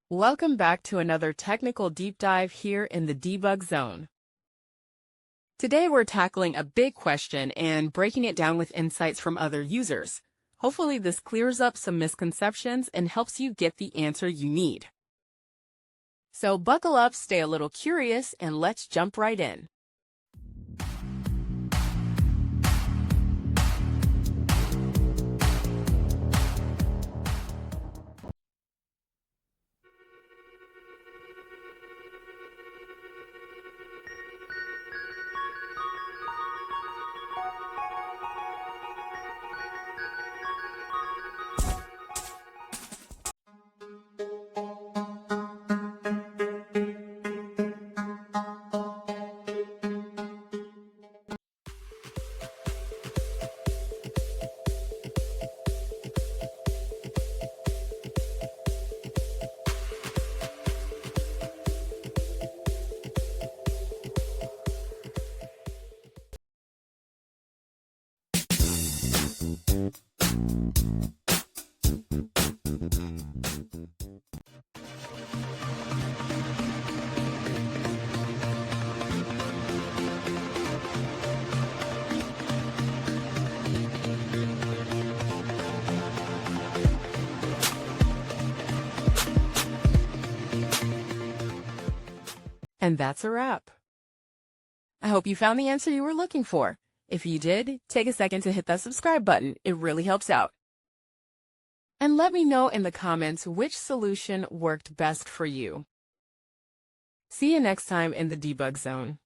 Welcome back to another technical deep dive here in the debug zone. Today we're tackling a big question and breaking it down with insights from other users. Hopefully this clears up some misconceptions and helps you get the answer you need. So buckle up, stay a little curious, and let's jump right in. And that's a wrap. I hope you found the answer you were looking for. If you did, take a second to hit that subscribe button. It really helps out. And let me know in the comments which solution worked best for you. See you next time in the debug zone.